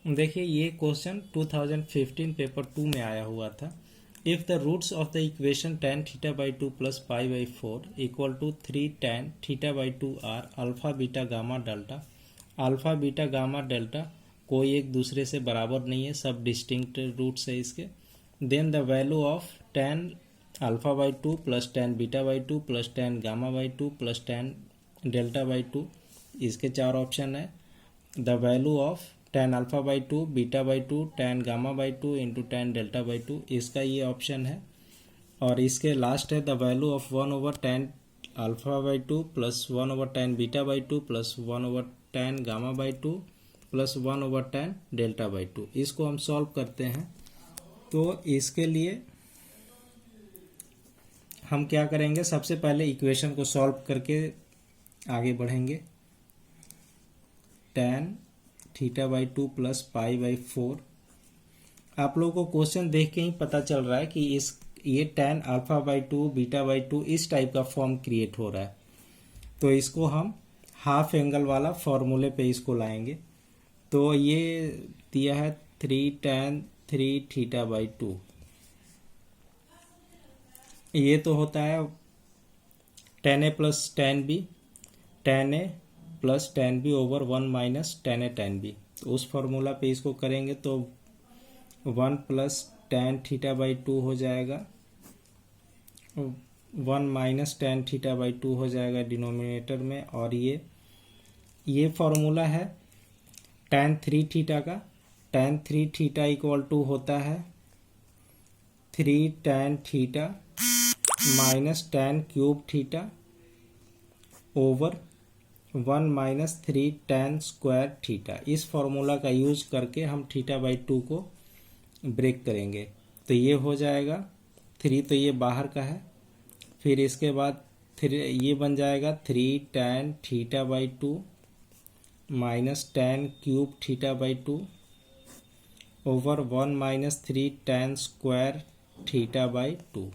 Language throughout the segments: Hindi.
देखिए ये क्वेश्चन 2015 पेपर 2 में आया हुआ था। If the roots of the equation tan theta by 2 plus pi by 4 equal to 3 tan theta by 2 are alpha beta gamma delta. Alpha beta gamma delta कोई एक दूसरे से बराबर नहीं है, सब डिस्टिंक्ट रूट्स है इसके। Then the value of tan alpha by 2 plus tan beta by 2 plus tan gamma by 2 plus tan delta by 2, इसके चार ऑप्शन है। The value of tan alpha by 2 beta by 2 tan gamma by 2 into tan delta by 2, इसका ये ऑप्शन है। और इसके लास्ट है the value of 1/tan alpha by 2 plus 1/tan beta by 2 plus 1/tan gamma by 2 plus 1/tan delta by 2। इसको हम सॉल्व करते हैं। तो इसके लिए हम क्या करेंगे, सबसे पहले इक्वेशन को सॉल्व करके आगे बढ़ेंगे। tan theta by 2 plus pi by 4, आप लोगों को क्वेश्चन देख के ही पता चल रहा है कि ये tan alpha by 2 beta by 2 इस टाइप का फॉर्म क्रिएट हो रहा है। तो इसको हम हाफ एंगल वाला फॉर्मूले पे इसको लाएंगे। तो ये दिया है 3 tan 3 थीटा बाई 2, ये तो होता है tan a plus tan b, tan a plus tan b over 1 minus tan a tan b। तो उस फॉर्मूला पे इसको करेंगे तो 1 प्लस tan थीटा बाई 2 हो जाएगा, 1 माइनस tan थीटा बाई 2 हो जाएगा डिनोमिनेटर में। और ये फॉर्मूला है tan 3 थीटा का। tan 3 थीटा इक्वल टू होता है 3 tan theta minus tan cube theta over 1 minus 3 tan square theta. इस फॉर्मूला का यूज करके हम थीटा बाई 2 को ब्रेक करेंगे। तो ये हो जाएगा 3, तो ये बाहर का है। फिर इसके बाद 3 ये बन जाएगा 3 tan theta by 2 minus tan cube theta by 2 over 1 minus 3 tan square theta by 2।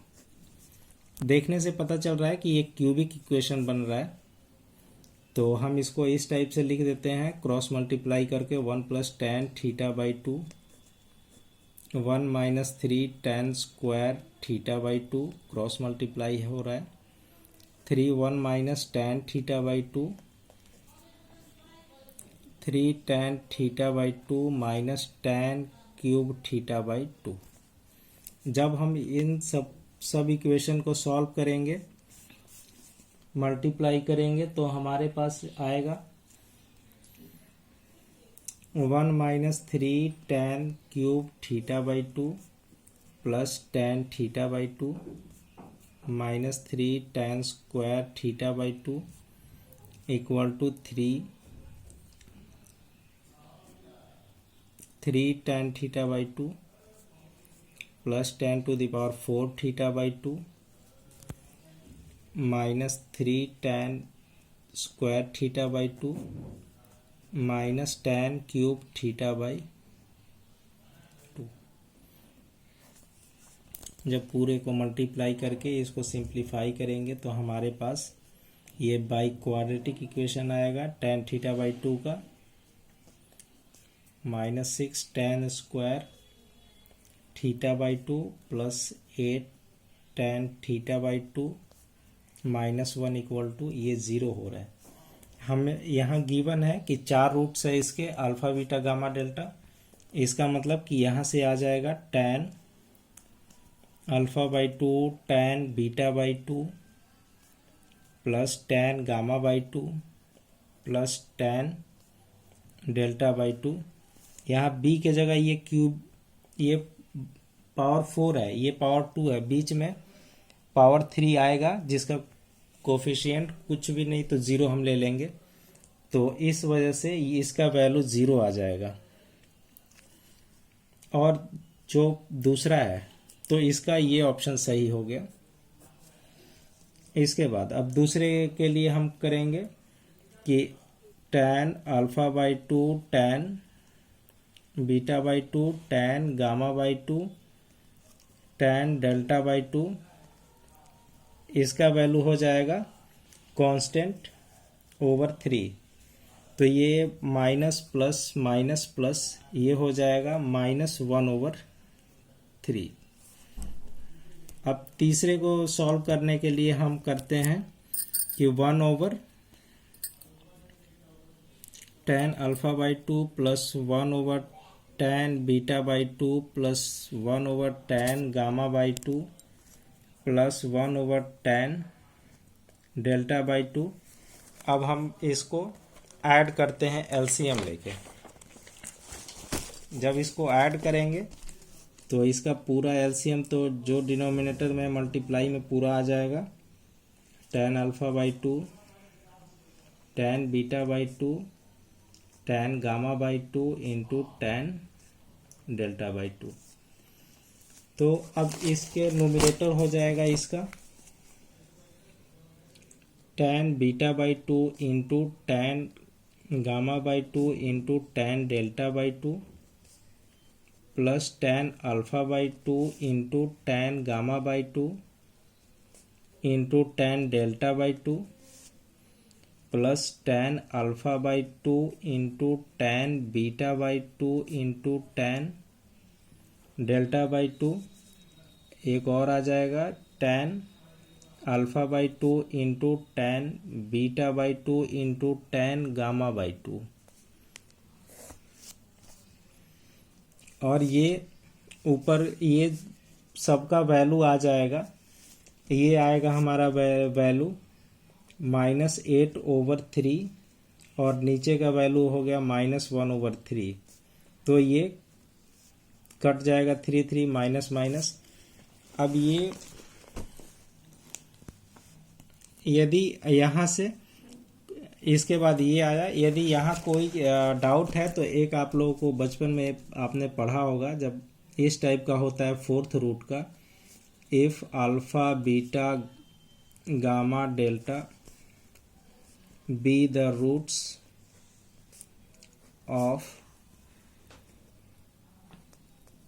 देखने से पता चल रहा है कि ये क्यूबिक इक्वेशन बन रहा है। तो हम इसको इस टाइप से लिख देते हैं, क्रॉस मल्टीप्लाई करके 1 plus tan theta by 2 1 minus 3 tan square theta by 2, cross multiply हो रहा है 3 1 minus tan theta by 2 3 tan theta by 2 minus tan cube theta by 2। जब हम इन सब इक्वेशन को सॉल्व करेंगे, मल्टीप्लाई करेंगे, तो हमारे पास आएगा 1 minus 3 tan cube theta by 2 plus tan theta by 2 minus 3 tan square theta by 2 equal to 3 tan theta by 2 plus tan to the power 4 theta by 2 minus 3 tan square theta by 2 minus tan cube theta by 2। जब पूरे को मल्टीप्लाई करके इसको सिंप्लीफाई करेंगे तो हमारे पास ये बाई क्वाड्रेटिक इक्वेशन आएगा tan थीटा बाई 2 का minus 6 tan square theta by 2 plus 8 tan theta by 2 minus 1 equal to ये 0 हो रहा है। हमें यहाँ गिवन है कि 4 रूट्स है इसके अल्फ़ा बीटा गामा डेल्टा। इसका मतलब कि यहाँ से आ जाएगा tan alpha by 2 tan beta by 2 plus tan gamma by 2 plus tan delta by 2। यहाँ b के जगह ये क्यूब, ये पावर 4 है, ये पावर 2 है, बीच में पावर 3 आएगा जिसका कोफिशिएंट कुछ भी नहीं तो 0 हम ले लेंगे। तो इस वजह से इसका वैल्यू 0 आ जाएगा। और जो दूसरा है तो इसका ये ऑप्शन सही हो गया। इसके बाद अब दूसरे के लिए हम करेंगे कि tan alpha by 2 tan beta by 2 tan gamma by 2 tan delta by 2, इसका वैल्यू हो जाएगा कांस्टेंट ओवर 3। तो ये माइनस प्लस ये हो जाएगा -1/3। अब तीसरे को सॉल्व करने के लिए हम करते हैं कि 1/tan α/2 plus 1/tan β/2 plus 1/tan γ/2 plus 1/tan δ/2। अब हम इसको ऐड करते हैं एलसीएम लेके। जब इसको ऐड करेंगे तो इसका पूरा एलसीएम तो जो डिनोमिनेटर में मल्टीप्लाई में पूरा आ जाएगा, tan α/2 tan β/2 tan γ/2 into tan δ/2। तो अब इसके न्यूमरेटर हो जाएगा इसका tan β/2 into tan γ/2 into tan δ/2 plus tan α/2 into tan γ/2 into tan δ/2 plus tan α/2 into tan β/2 into tan δ/2। एक और आ जाएगा tan α/2 into tan β/2 into tan γ/2। और ये ऊपर ये सबका वैल्यू आ जाएगा। ये आएगा हमारा वैल्यू -8/3 और नीचे का वैल्यू हो गया -1/3। तो ये कट जाएगा 3 माइनस माइनस। अब ये यदि यहाँ से इसके बाद ये आया, यदि यहाँ कोई डाउट है तो एक आप लोगों को बचपन में आपने पढ़ा होगा, जब इस टाइप का होता है 4th रूट का, if alpha beta gamma delta be the roots of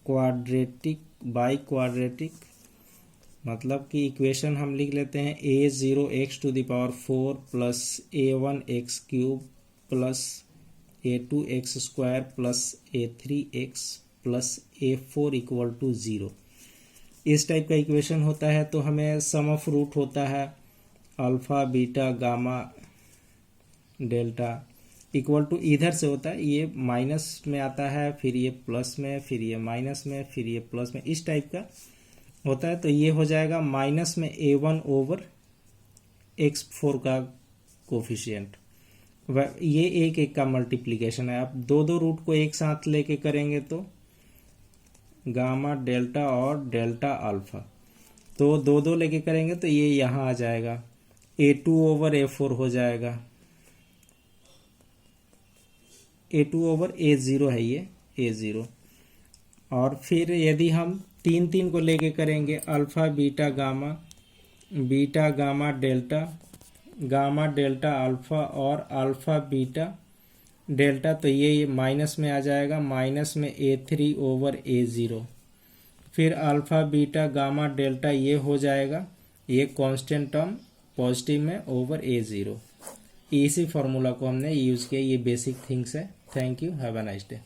quadratic biquadratic, मतलब कि इक्वेशन हम लिख लेते हैं a0x⁴ plus a1x³ plus a2x² plus a3x plus a4 = 0। इस टाइप का इक्वेशन होता है। तो हमें सम ऑफ रूट होता है alpha beta gamma delta equal to, इधर से होता है ये माइनस में आता है, फिर ये प्लस में, फिर ये माइनस में, फिर ये प्लस में, इस टाइप का होता है। तो ये हो जाएगा माइनस में a1/x4 का कोफिशिएंट। ये एक का मल्टीप्लिकेशन है। अब दो रूट को एक साथ लेके करेंगे तो गामा डेल्टा और डेल्टा अल्फा, तो दो लेके करेंगे तो ये यहाँ आ जाएगा, a2/a4 हो जाएगा, a2/a0 है ये a0। और फिर यदि हम 3 को लेके करेंगे, alpha beta gamma delta alpha और अल्फा बीटा डेल्टा, तो ये माइनस में आ जाएगा, माइनस में a3/a0। फिर अल्फा बीटा गामा डेल्टा ये हो जाएगा, ये कांस्टेंट टर्म पॉजिटिव में ओवर a0। इसी फार्मूला को हमने यूज़ किया। ये बेसिक थिंग्स है। Thank you, have a nice day.